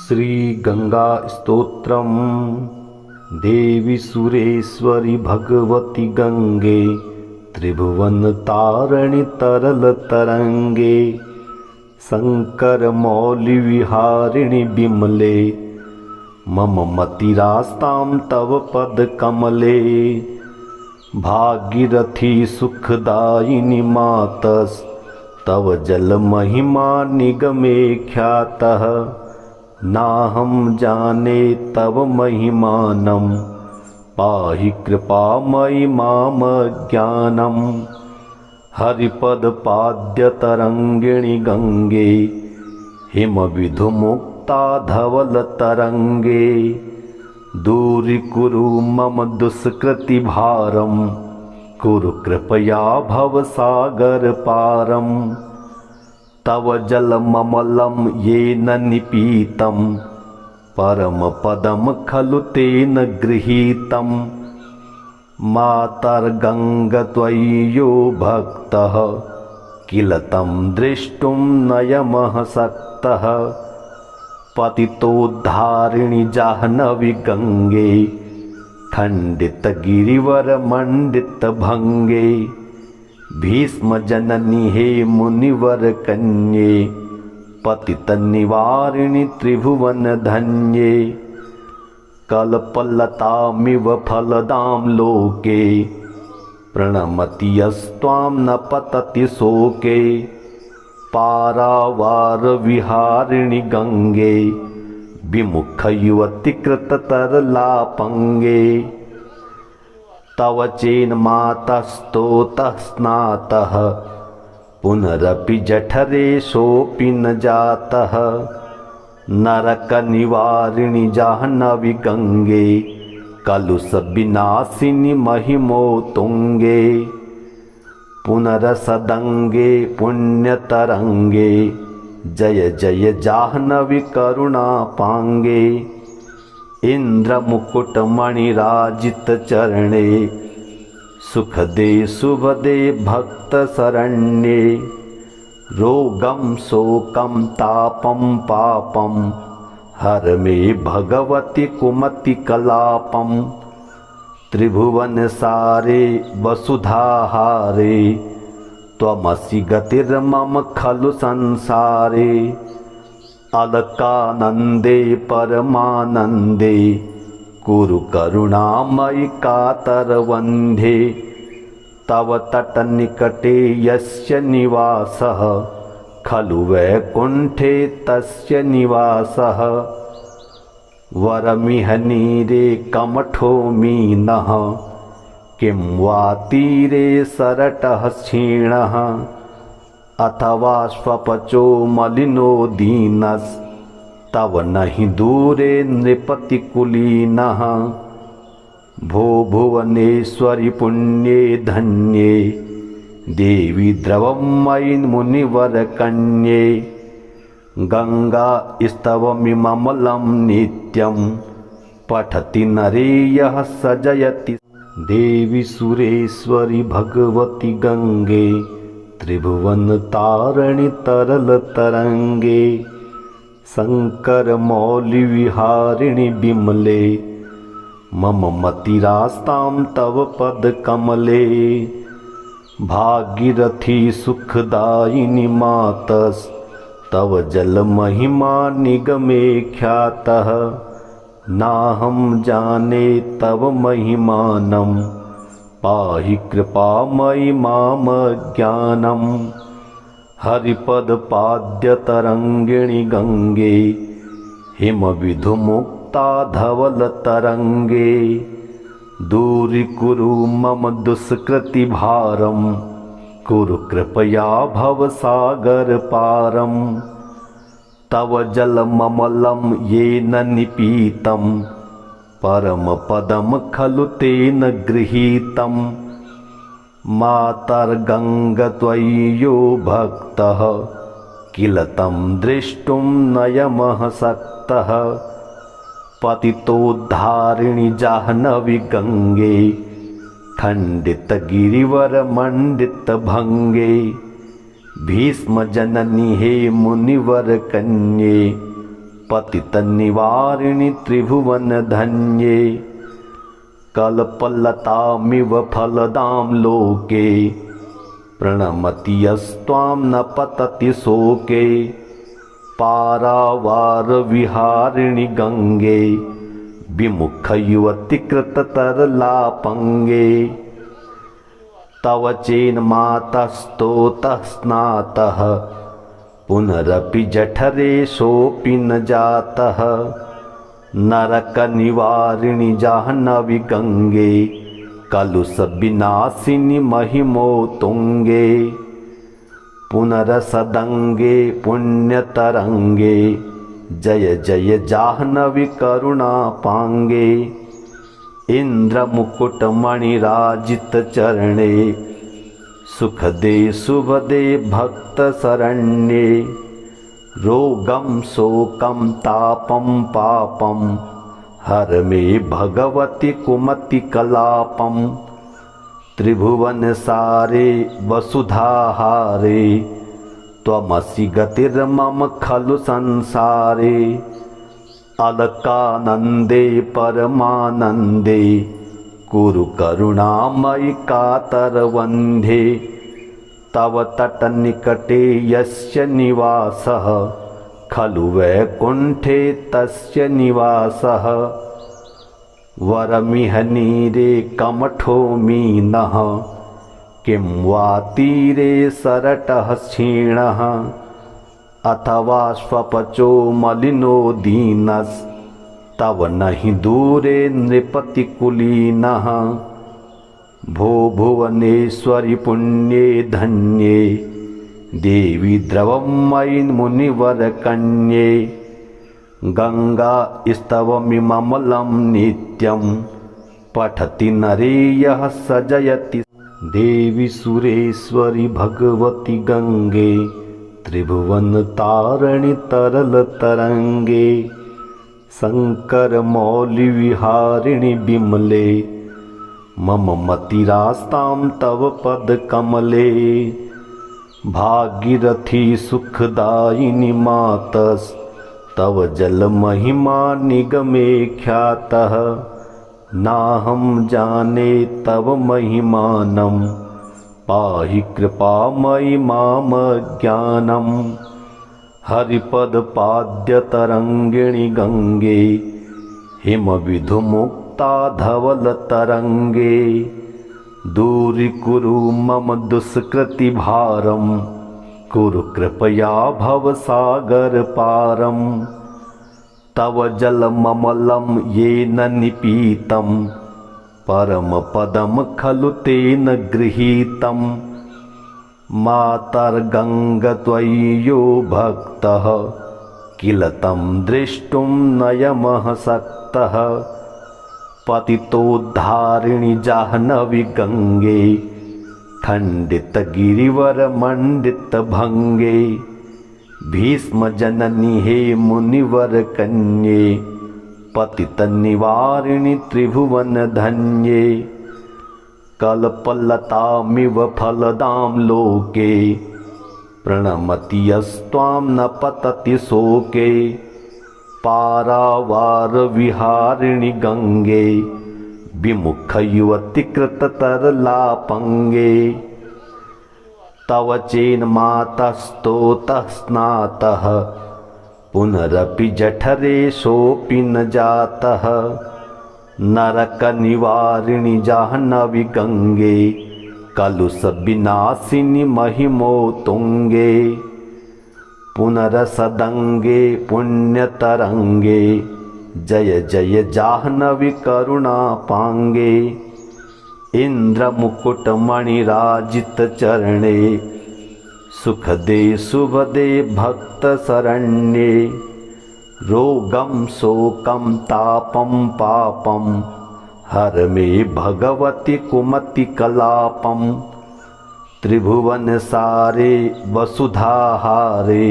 श्री गंगा स्तोत्रम्। देवी सुरेश्वरी भगवती गंगे, त्रिभुवन तारिणी तरल तरंगे। शंकर मौली विहारिणि विमले, मम मतिरास्तां तव पद कमले। भागीरथी सुखदायिनी मातस्, तव जल महिमा निगमे ख्यातः। नाहं जाने तव महिमानं, पाहि कृपामयि माम ज्ञानम्। हरिपद पाद्य तरंगिणी गंगे, हिम विधुमुक्ता धवल तरंगे। दूरीकुरु मम दुष्कृति भारम, कुरु कृपया भव सागर पारम। तव जलममलं येन निपीतं, परमपदं खलु तेन गृहीतं। मातर्गंगा त्वयि यो भक्तः, किल तं द्रष्टुं नयमः सक्तः। पतितोद्धारिणि जाह्नवी गंगे, खंडित गिरिवर मंडित भंगे। भीष्म जननी हे मुनिवर कन्ये, पतित निवारिणि त्रिभुवन धन्ये। कल्पलतामिव फलदां लोके, प्रणमति यस्त्वां न पतति शोके। पारावार विहारिणि गंगे, विमुख युवति कृत तरलापंगे। तव चेन मातस्तोतः स्नातः, पुनरपि जठरे सोऽपि न जातः। नरक निवारिणि जाह्नवी गंगे, कलुष विनाशिनि महिमो तुंगे। पुनरसदंगे पुण्यतरंगे, जय जय जाह्नवी करुणापांगे। इंद्रमुकुट मणिराजित चरणे, सुखदे शुभदे भक्त शरण्ये। रोगं शोकं तापं पापं, हर मे भगवति कुमति कलापम्। त्रिभुवन सारे वसुधाहारे, त्वमसि गतिर्मम खलु संसारे। अलकानंदे परमानंदे, कुरु करुणामयि कातरवन्धे। तव तट निकटे यस्य निवासः, खलु वैकुंठे तस्य निवासः। वरमिह नीरे कमठो मीनः, किं वा तीरे सरटः क्षीणः। अथवा स्वपचो मलिनो दीनस्, तव नहि दूरे नृपति कुलीनः। भो भुवनेश्वरि पुण्ये धन्ये, देवी द्रवमयि मुनिवर कन्ये। गंगा स्तवमिमलं नित्यं, पठति नरे यः सजयति। देवी सुरेश्वरी भगवती गंगे, त्रिभुवन तारिणी तरल तरंगे। शंकर मौली विहारिणि विमले, मम मतिरास्तां तव पद कमले। भागीरथी सुखदायिनी मातस्, तव जल महिमा निगमे ख्यातः। नाहं जाने तव महिमानं, पाहि कृपामयि माम ज्ञानम्। हरिपद पाद्य तरंगिणी गंगे, हिम विधुमुक्ता धवल तरंगे। दूरीकुरु मम दुष्कृति भारम, कुरु कृपया भव सागर पारम। तव जलममलं येन निपीतं, परमपदं खलु तेन गृहीतं। मातर्गंगा त्वयि यो भक्तः, किल तं द्रष्टुं नयमः सक्तः। पतितोद्धारिणि जाह्नवी गंगे, खंडित गिरिवर मंडित भंगे। भीष्म जननी हे मुनिवर कन्ये, पतितनिवारिणि त्रिभुवनधन्ये कल्पलतामिव फलदां लोके प्रणमति यस्त्वां न पतति शोके पारावारविहारिणि गङ्गे विमुखयुवतिकृततरलापङ्गे तव चेन्मातस्तोतः स्नातः पुनरपि जठरे सोऽपि न जातः नरकनिवारिणि जाह्नवी गङ्गे कलुषविनाशिनि महिमोत्तुङ्गे पुनरसदङ्गे पुण्यतरङ्गे जय जय जाह्नवी करुणापाङ्गे इन्द्रमुकुटमणिराजितचरणे सुखदे शुभदे भक्तशरण्ये रोगं शोकं तापं पापं हर मे भगवति कुमतिकलापं त्रिभुवनसारे वसुधाहारे त्वमसि गतिर्मम खलु संसारे अलकानन्दे परमानन्दे कुरु करुणामयि कातरवन्धे तव तटनिकटे यस्य निवासः खलु वैकुण्ठे तस्य निवासः वरमिह नीरे कमठो मीनः किं वा तीरे सरटः क्षीणः अथवा स्वपचो मलिनो दीनस्तव नहि दूरे नृपतिकुलीनः भो भुवनेश्वरि पुण्ये धन्ये देवी द्रवमयि मुनिवरकन्ये गंगा स्तवमिममलं नित्यं पठति नरे यः सजयति देवी सुरेश्वरि भगवति गंगे त्रिभुवन तारिणि तरल तरंगे शंकर मौलि विहारिणि बिमले मम मतिरास्तां तव पद कमले भागीरथी सुखदायिनी मातस्तव जल महिमा निगमे ख्यातः नाहं जाने तव महिमानं पाहि कृपामयि मामज्ञानं हरिपद पाद्यतरङ्गिणि गङ्गे हिमविधुमुक्ता धवलतरङ्गे दूरीकुरु मम दुष्कृतिभारं कुरु कृपया भवसागरपारं तव जलममलं येन निपीतं परमपदं खलु तेन गृहीतं मातर्गङ्गा त्वयि यो भक्तः किल तं द्रष्टुं नयमः सक्तः पतितोद्धारिणि जाह्नवी गङ्गे खण्डितगिरिवरमण्डितभङ्गे भीष्मजननि हे मुनिवरकन्ये पतितनिवारिणि त्रिभुवनधन्ये कल्पलतामिव फलदां लोके प्रणमति यस्त्वां न पतति शोके पारावारविहारिणि गङ्गे विमुखयुवतिकृततरलापङ्गे तव चेन्मातस्तोतः स्नातः पुनरपि जठरे सोऽपि न जातः नरकनिवारिणि जाह्नवी गङ्गे कलुषविनाशिनि महिमोत्तुङ्गे पुनरसदङ्गे पुण्यतरङ्गे जय जय जाह्नवी करुणापाङ्गे इन्द्रमुकुटमणिराजितचरणे सुखदे शुभदे भक्तशरण्ये रोगं शोकं तापं पापं हर मे भगवति कुमतिकलापं त्रिभुवनसारे वसुधाहारे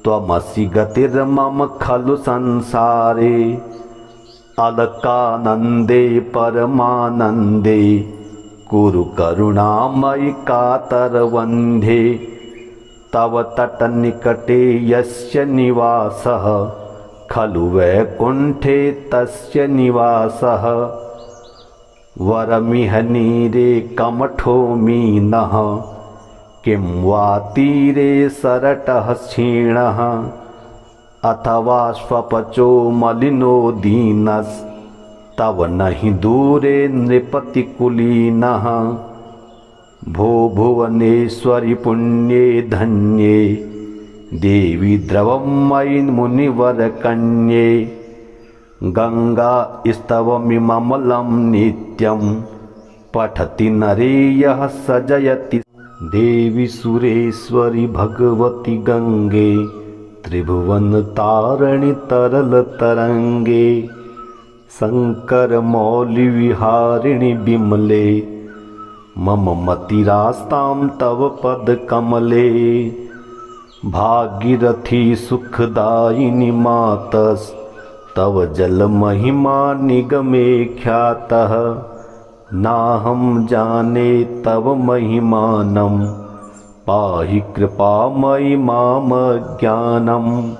त्वमसि गतिर्मम खलु संसारे अलकानन्दे परमानन्दे कुरु करुणामयि कातरवन्धे तव तटनिकटे यस्य निवासः खलु वैकुण्ठे तस्य निवासः। वरमिह नीरे कमठो मीनः, किं वा तीरे सरटः क्षीणः। अथवा स्वपचो मलिनो दीनस्तव नहि दूरे नृपतिकुलीनः। भो भुवनेश्वरि पुण्ये धन्ये, देवी द्रवमयि मुनिवरकन्ये। गंगा स्तवमिममलं नित्यं, पठति नरे यः सजयति। देवी सुरेश्वरि भगवति गंगे, त्रिभुवन तारिणि तरल तरंगे। शंकर मौलि विहारिणि बिमले, मम मतिरास्तां तव पद कमले। भागीरथी सुखदायिनी मातस्तव जल महिमा निगमे ख्यातः। नाहं जाने तव महिमानं, पाहि कृपामयि माम ज्ञानम्।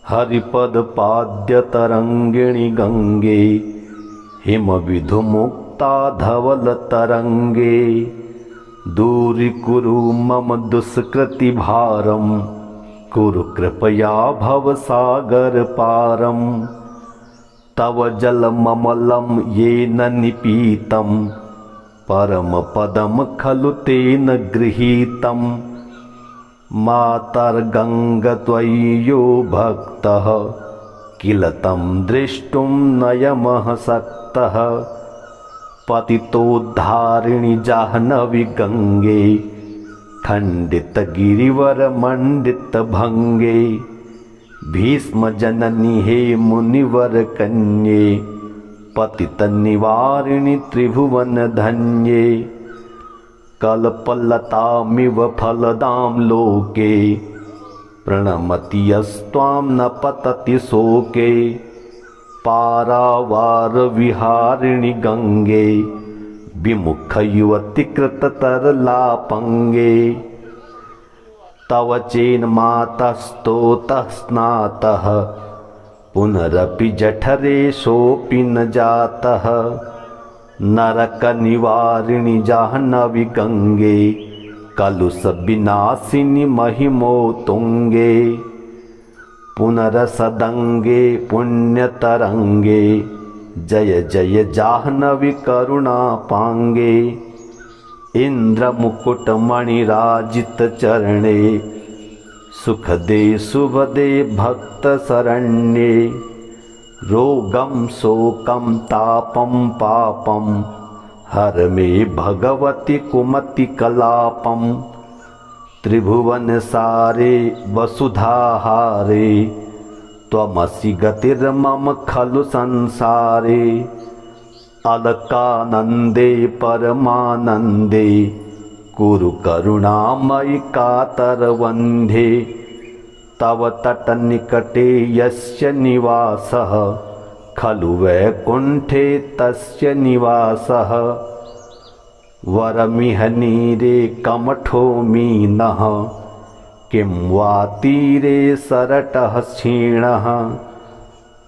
हरिपद पाद्य तरंगिणी गंगे, हिम विधुमुक्ता धवल तरंगे। दूरीकुरु मम दुष्कृति भारम, कुरु कृपया भव सागर पारम। तव जलममलं येन निपीतं, परम पदम खलु तेन गृहीतम्। मातर्गंग त्वयि यो भक्तः, किल तं द्रष्टुं नयमः सक्तः। पतितोद्धारिणि जाह्नवी गंगे, खंडित गिरिवर मंडित भंगे। भीष्म जननी हे मुनिवर कन्ये, पतित निवारिणि त्रिभुवन धन्ये। कल्पलतामिव फलदां लोके, प्रणमति यस्त्वां न पतति शोके। पारावार विहारिणि गंगे, विमुख युवति कृत तरलापंगे। तव चेन मातस्तोतः स्नातः, पुनरपि जठरे सोऽपि न जातः। नरक निवारिणि जाह्नवी गंगे, कलुष विनाशिनि महिमो तुंगे। पुनरसदंगे पुण्यतरंगे, जय जय जाह्नवी करुणापांगे। इंद्रमुकुट मणिराजित चरणे, सुखदे शुभदे भक्त शरण्ये। रोगं शोकं तापं पापं, हर मे भगवति कुमति कलापम्। त्रिभुवन सारे वसुधाहारे, त्वमसि गतिर्मम खलु संसारे। अलकानंदे परमानंदे, कुरु करुणामयि कातरवन्धे। तव तटनिकटे यस्य निवासः, खलु वैकुण्ठे तस्य निवासः। वरमिह नीरे कमठो मीनः, किं वा तीरे सरटः क्षीणः।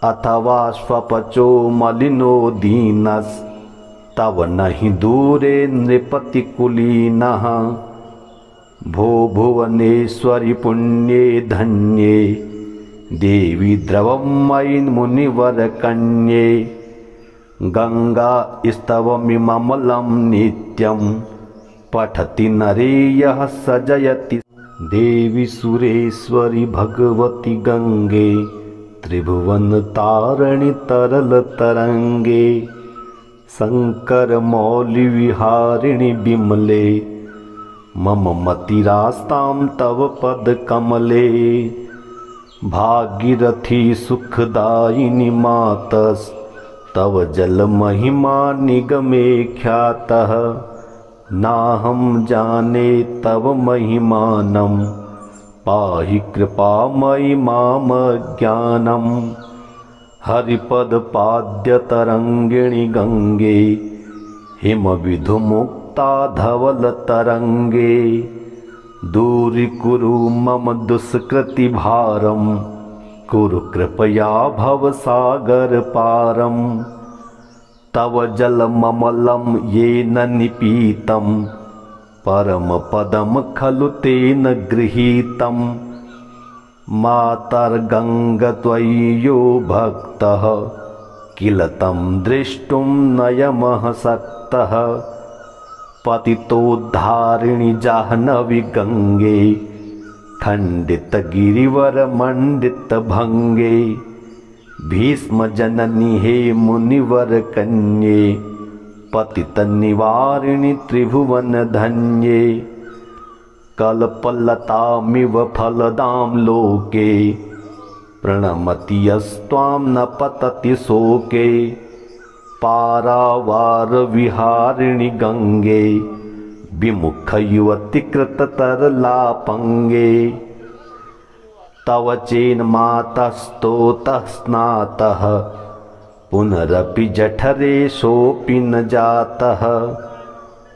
अथवा स्वपचो मलिनो दीनस्तव नहि दूरे नृपतिकुलीनः। भो भुवनेश्वरि पुण्ये धन्ये, देवी द्रवमयि मुनिवरकन्ये। गंगा स्तवमिममलं नित्यं, पठति नरे यः सजयति। देवी सुरेश्वरि भगवति गंगे, त्रिभुवन तारिणि तरल तरंगे। शंकर मौलि विहारिणि बिमले, मम मतिरास्तां तव पद कमले। भागीरथी सुखदायिनी मातस्तव जल महिमा निगमे ख्यातः। नाहं जाने तव महिमानं, पाहि कृपामयि माम ज्ञानम्। हरिपद पाद्य तरंगिणी गंगे, हिम विधुमुक्ता धवल तरंगे। दूरीकुरु मम दुष्कृति भारम, कुरु कृपया भवसागर पारम। तव जलममलं येन निपीतं परमपदं खलु तेन गृहीतं। मातर्गङ्गा त्वयि यो भक्तः किल तं द्रष्टुं नयमः सक्तः। पतितोद्धारिणि जाह्नवी गङ्गे खण्डितगिरिवरमण्डितभङ्गे। भीष्मजननि हे मुनिवरकन्ये पतितनिवारिणि त्रिभुवनधन्ये। कल्पलतामिव फलदां लोके प्रणमति यस्त्वां न पतति शोके। पारावारविहारिणि गङ्गे विमुखयुवतिकृततरलापङ्गे। तव चेन्मातस्तोतः स्नातः पुनरपि जठरे सोऽपि न जातः।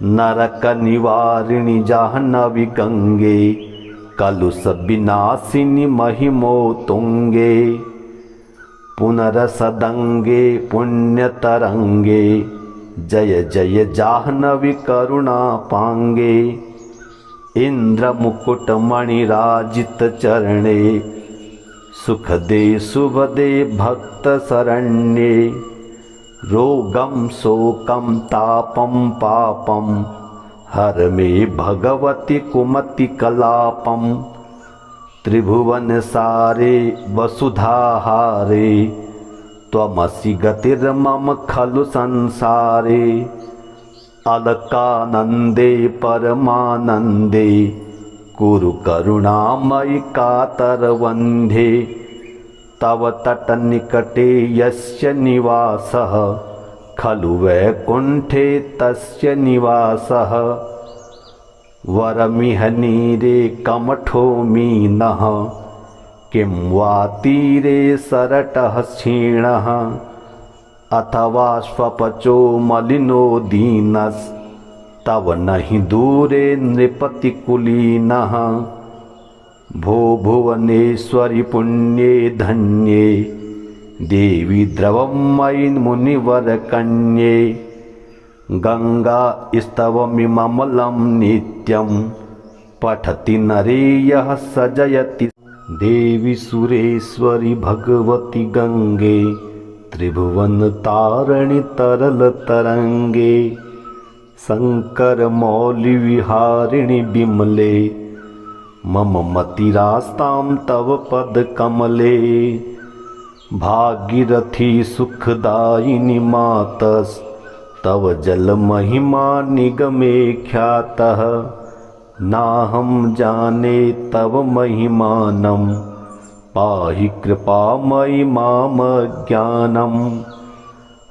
नरकनिवारिणि जाह्नवी गङ्गे कलुषविनाशिनि महिमोत्तुङ्गे। पुनरसदङ्गे पुण्यतरङ्गे जय जय जाह्नवी करुणापाङ्गे। इन्द्रमुकुटमणिराजितचरणे सुखदे शुभदे भक्तशरण्ये। रोगं शोकं तापं पापं हर मे भगवति कुमतिकलापं। त्रिभुवनसारे वसुधाहारे त्वमसि गतिर्मम खलु संसारे। अलकानन्दे परमानन्दे कुरु करुणामयि कातरवन्धे। तव तटनिकटे यस्य निवासः खलु वैकुण्ठे तस्य निवासः। वरमिह नीरे कमठो मीनः किं वा तीरे सरटः क्षीणः। अथवा स्वपचो मलिनो दीनस्तव नहि दूरे नृपतिकुलीनः। भो भुवनेश्वरि पुण्ये धन्ये देवी द्रवं मयि मुनिवरकन्ये। गङ्गा स्तवमिममलं नित्यं पठति नरे यः सजयति। देवी सुरेश्वरि भगवति गङ्गे त्रिभुवनतारिणि तरलतरङ्गे। शङ्करमौलिविहारिणि विमले मम मतिरास्तां तव पदकमले। भागीरथी सुखदायिनी मातस्तव जलमहिमा निगमे ख्यातः। नाहं जाने तव महिमानं पाहि कृपामयि मामज्ञानम्।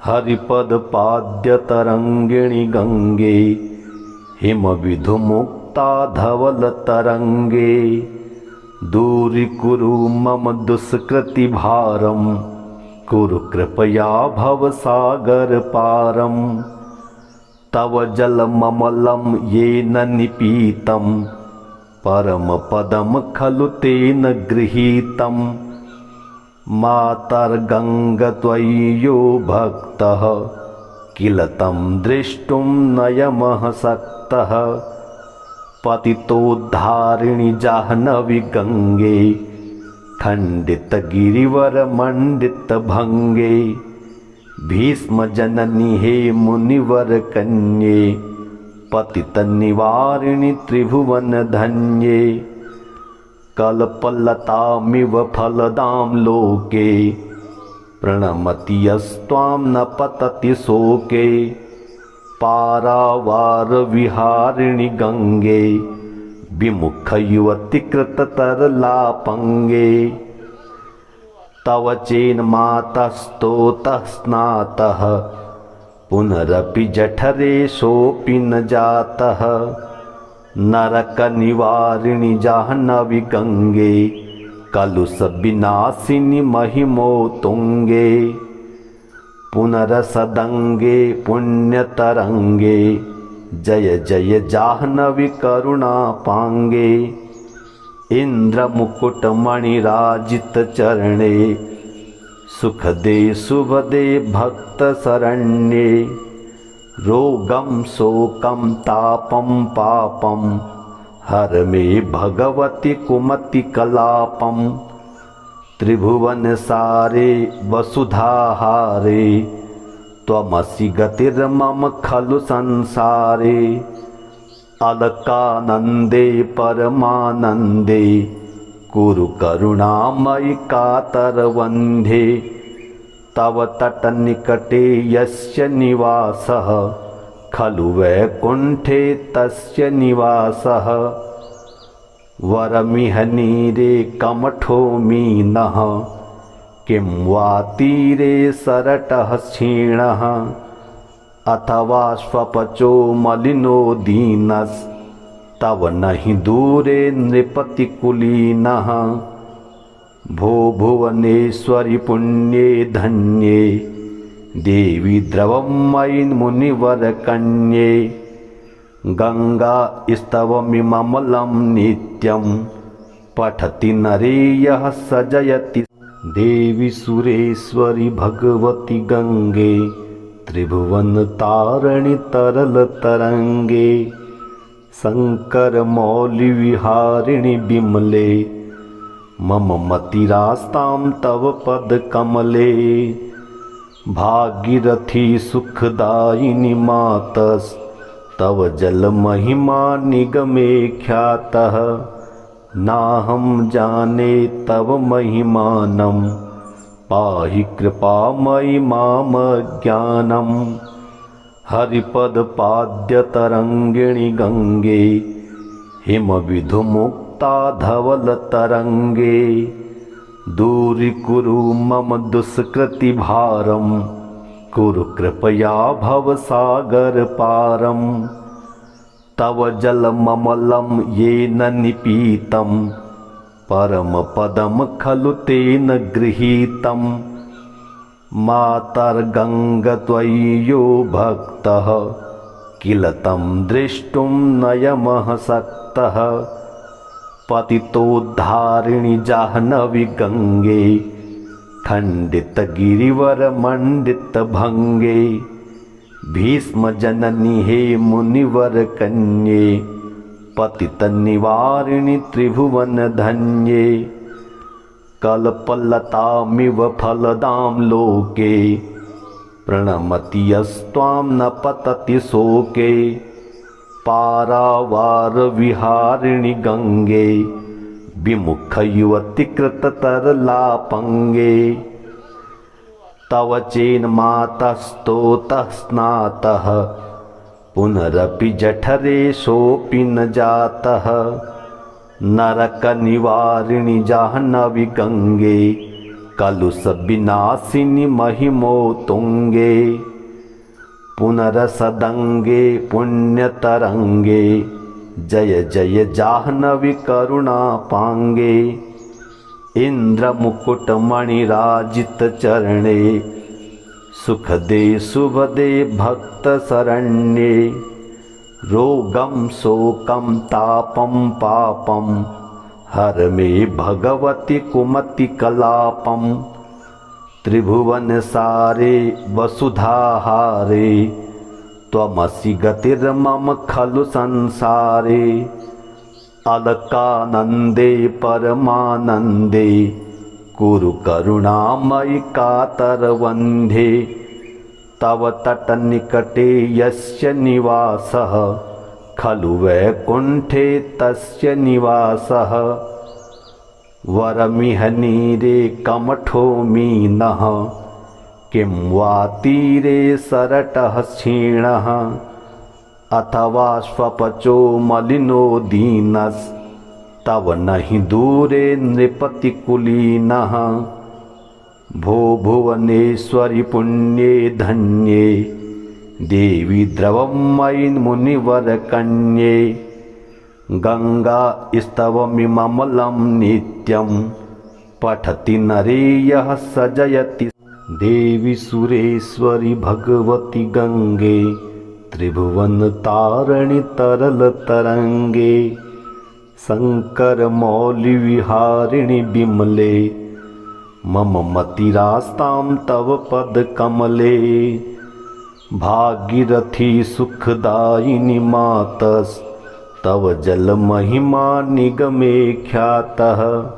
हरिपदपाद्यतरङ्गिणि गङ्गे हिमविधुमुक्ता धवलतरङ्गे। दूरीकुरु मम दुष्कृतिभारं कुरु कृपया भवसागरपारं। तव जलममलं येन निपीतं परमपदं खलु तेन गृहीतं। मातर्गङ्गा त्वयि यो भक्तः किल तं द्रष्टुं नयमः सक्तः। पतितोद्धारिणि जाह्नवी गङ्गे खण्डितगिरिवरमण्डितभङ्गे। भीष्मजननि हे मुनिवरकन्ये पतितनिवारिणि त्रिभुवनधन्ये। कल्पलतामिव फलदां लोके प्रणमति यस्त्वां न पतति शोके। पारावारविहारिणि गङ्गे विमुखयुवतिकृततरलापङ्गे। तव चेन्मातस्तोतः स्नातः पुनरपि जठरे सोऽपि न जातः। नरकनिवारिणि जाह्नवी गङ्गे कलुषविनाशिनि महिमोत्तुङ्गे। पुनरसदङ्गे पुण्यतरङ्गे जय जय जाह्नवी करुणापाङ्गे। इन्द्रमुकुटमणिराजित चरणे सुखदे शुभदे भक्त शरण्ये रोगं शोकं तापं पापं हर मे भगवति कुमति कलापं त्रिभुवन सारे वसुधाहारे त्वमसि गतिर्मम खलु संसारे अलकानन्दे परमानन्दे कुरु करुणामयि कातरवन्धे तव तटनिकटे यस्य निवासः खलु वैकुण्ठे तस्य निवासः वरमिह नीरे कमठो मीनः किं वा तीरे सरटः क्षीणः अथवा स्वपचो मलिनो दीनस्तव नहि दूरे नृपतिकुलीनः भो भुवनेश्वरि पुण्ये धन्ये देवी द्रवं मयि मुनिवरकन्ये गंगा स्तवमिममलं नित्यं पठति नरे यः सजयति देवी सुरेश्वरि भगवति गंगे त्रिभुवन तारिणि तरल तरंगे शंकर मौलि विहारिणि बिमले मम मतिरास्तां तव पद कमले भागीरथी सुखदायिनी मातस्तव जल महिमा निगमे ख्यातः नाहं जाने तव महिमानं पाहि कृपामयि मामज्ञानं हरिपद पाद्यतरङ्गिणि गंगे हिमविधुमुक्ता धवल तरंगे दूरीकुरु मम दुष्कृति भारं कुरु कृपया भवसागर पारं तव जलममलं येन निपीतं परमपदं खलु तेन गृहीतं मातर्गंगा त्वयि यो भक्तः किल तं द्रष्टुं नयमः सक्तः पतितोद्धारिणि जाह्नवी गंगे खंडित गिरिवर मंडित भंगे भीष्म जननी हे मुनिवर कन्ये पतित निवारिणि त्रिभुवन धन्ये कल्पलतामिव फलदां लोके प्रणमति यस्त्वां न पतति शोके पारावार विहारिणि गंगे विमुख युवति कृततरलापंगे तव चेन मातस्तोतः स्नातः पुनरपि जठरे सोऽपि न जातः नरक निवारिणि जाह्नवी गंगे कलुष विनाशिनि महिमो तुंगे पुनरसदंगे पुण्यतरंगे जय जय जाह्नवी करुणापांगे इंद्रमुकुटमणिराजित चरणे सुखदे शुभदे भक्त शरण्ये रोगं शोकं तापं पापं हर मे भगवति कुमति कलापं त्रिभुवन सारे वसुधाहारे त्वमसि गतिर्मम खलु संसारे अलकानन्दे परमानन्दे कुरु करुणामयि कातरवन्धे तव तटनिकटे यस्य निवासः खलु वैकुण्ठे तस्य निवासः वरमिह नीरे कमठो मीनः किं वा तीरे सरटः क्षीणः अथवा स्वपचो मलिनो दीनस्तव नहि दूरे नृपतिकुलीनः भो भुवनेश्वरि पुण्ये धन्ये देवी द्रवं मयि मुनिवरकन्ये गंगा स्तवमिममलं नित्यं पठति नरे यः सजयति देवी सुरेश्वरि भगवति गंगे त्रिभुवन तारिणि तरल तरंगे शङ्करमौलिविहारिणि विमले मम मतिरास्तां तव पदकमले। भागीरथी सुखदायिनी मातस्तव जलमहिमा निगमे ख्यातः।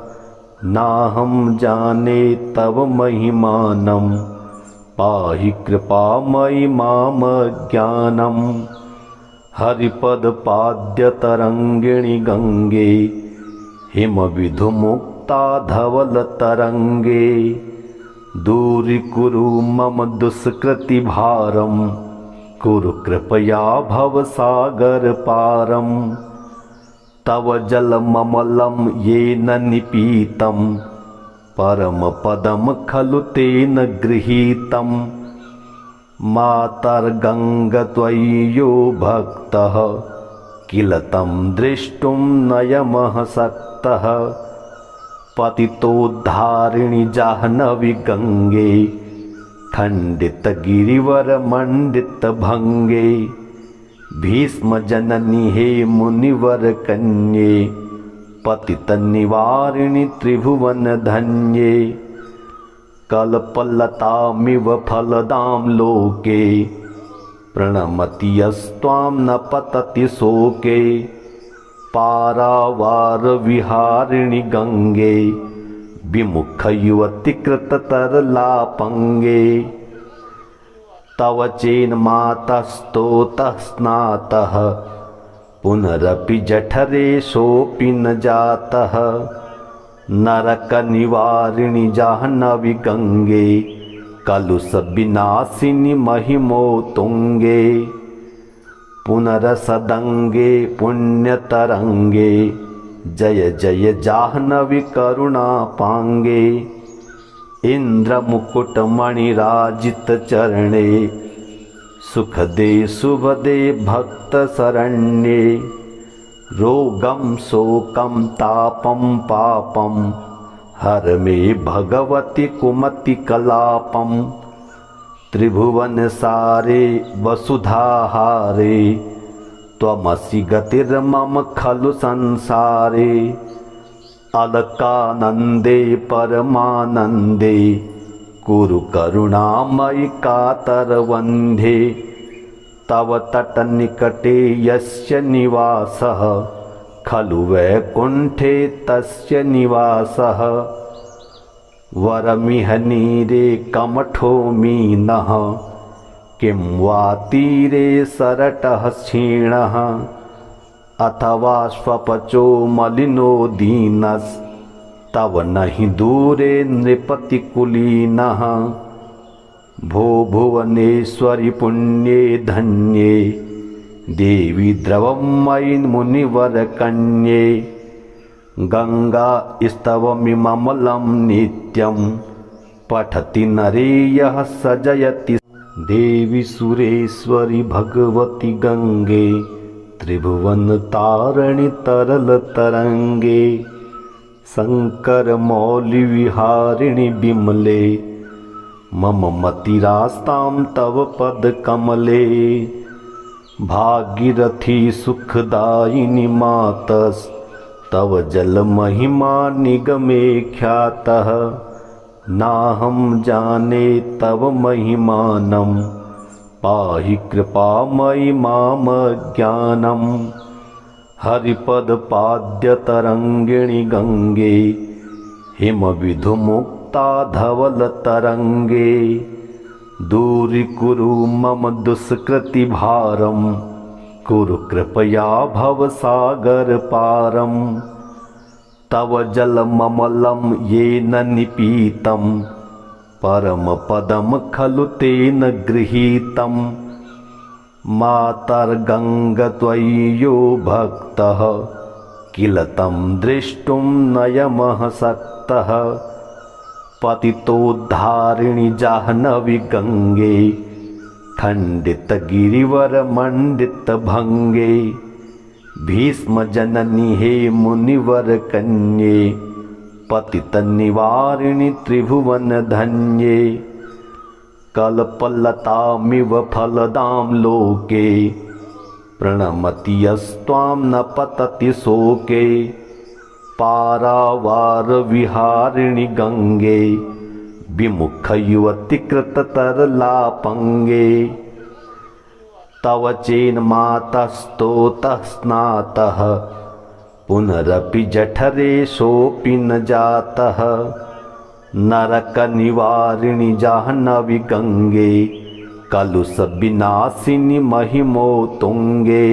नाहं जाने तव महिमानं पाहि कृपामयि मामज्ञानम्। हरिपदपाद्यतरङ्गिणि गङ्गे हिमविधुमुक्ता धवलतरङ्गे। दूरीकुरु मम दुष्कृतिभारं कुरु कृपया भवसागरपारम्। तव जलममलं येन निपीतं परमपदं खलु तेन गृहीतम्। मातर्गङ्गत्वयि यो भक्तः किल तं द्रष्टुं नयमः सक्तः। पतितोद्धारिणि जाह्नवी गङ्गे खण्डितगिरिवरमण्डितभङ्गे। भीष्मजननि हे मुनिवरकन्ये पतितनिवारिणि त्रिभुवनधन्ये। कल्पलतामिव फलदां लोके प्रणमति यस्त्वां न पतति शोके। पारावारविहारिणि गङ्गे विमुखयुवतिकृततरलापङ्गे। तव चेन्मातस्तोतः स्नातः पुनरपि जठरे सोऽपि न जातः। नरकनिवारिणि जाह्नवी गङ्गे कलुषविनाशिनि महिमोत्तुङ्गे। पुनरसदङ्गे पुण्यतरङ्गे जय जय जाह्नवी करुणापाङ्गे। इन्द्रमुकुटमणिराजितचरणे सुखदे शुभदे भक्तशरण्ये। रोगं शोकं तापं पापं हर मे भगवति कुमतिकलापम्। त्रिभुवनसारे वसुधाहारे त्वमसि गतिर्मम खलु संसारे। अलकानन्दे परमानन्दे कुरु करुणामयि कातरवन्धे। तव तटनिकटे यस्य निवासः खलु वैकुण्ठे तस्य निवासः। वरमिह नीरे कमठो मीनः किं वा तीरे सरटः क्षीणः। अथवा स्वपचो मलिनो दीनस्तव नहि दूरे नृपतिकुलीनः। भो भुवनेश्वरि पुण्ये धन्ये देवी द्रवं मयि मुनिवरकन्ये। गङ्गा स्तवमिममलं नित्यं पठति नरे यः सजयति। देवी सुरेश्वरि भगवति गङ्गे त्रिभुवनतारिणि तरलतरङ्गे। शङ्करमौलिविहारिणि विमले मम मतिरास्तां तव पदकमले। भागीरथी सुखदायिनी मातस्तव जलमहिमा निगमे ख्यातः। नाहं जाने तव महिमानं पाहि कृपामयि मामज्ञानम्। हरिपदपाद्यतरङ्गिणि गङ्गे हिमविधुमुक्ता धवलतरङ्गे। दूरीकुरु मम दुष्कृतिभारं कुरु कृपया भवसागरपारम्। तव जलममलं येन निपीतं परमपदं खलु तेन गृहीतम्। मातर्गङ्गत्वयि यो भक्तः किल तं द्रष्टुं नयमः सक्तः। पतितोद्धारिणि जाह्नवी गङ्गे खण्डितगिरिवरमण्डितभङ्गे। भीष्मजननि हे मुनिवरकन्ये पतितनिवारिणि त्रिभुवनधन्ये। कल्पलतामिव फलदां लोके प्रणमति यस्त्वां न पतति शोके पारावार विहारिणि गंगे विमुख युवति कृततरलापंगे तव चेन मातस्तोतः स्नातः पुनरपि जठरे सोऽपि न जातः नरक निवारिणि जाह्नवी गंगे कलुष विनाशिनि महिमो तुंगे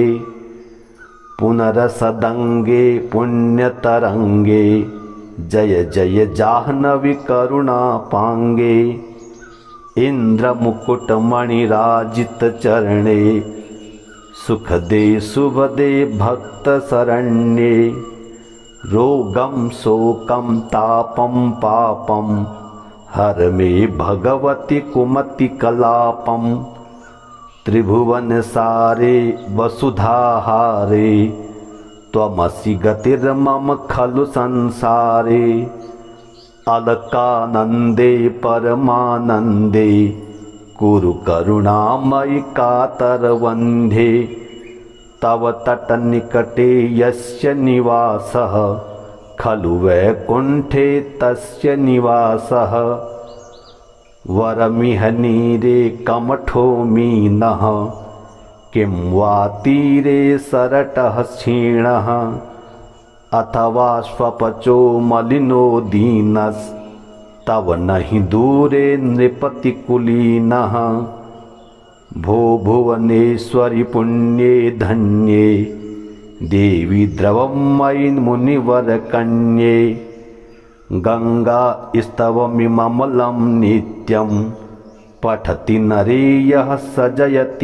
पुनरसदंगे पुण्यतरंगे जय जय जाह्नवी करुणा पांगे इंद्र मुकुट मणिराजित चरणे सुख दे शुभ दे भक्त शरण्ये रोगम शोकम तापम पापम हर मे भगवती कुमति कलापम त्रिभुवन सारे वसुधाहारे त्वमसि गतिर्मम खलु संसारे अलकानंदे परमानंदे कुरु करुणामयि कातरवन्धे तव तट निकटे यस्य निवासः खलु वैकुंठे तस्य निवासः वरमिह नीरे कमठो मीनः किं वा तीरे सरटः क्षीणः अथवा स्वपचो मलिनो दीनस् तव नहि दूरे नृपति कुलीनः भो भुवनेश्वरि पुण्ये धन्ये देवी द्रवमयि मुनिवर कन्ये गंगा स्तवमिममलं नित्यं पठति नरे यः स जयति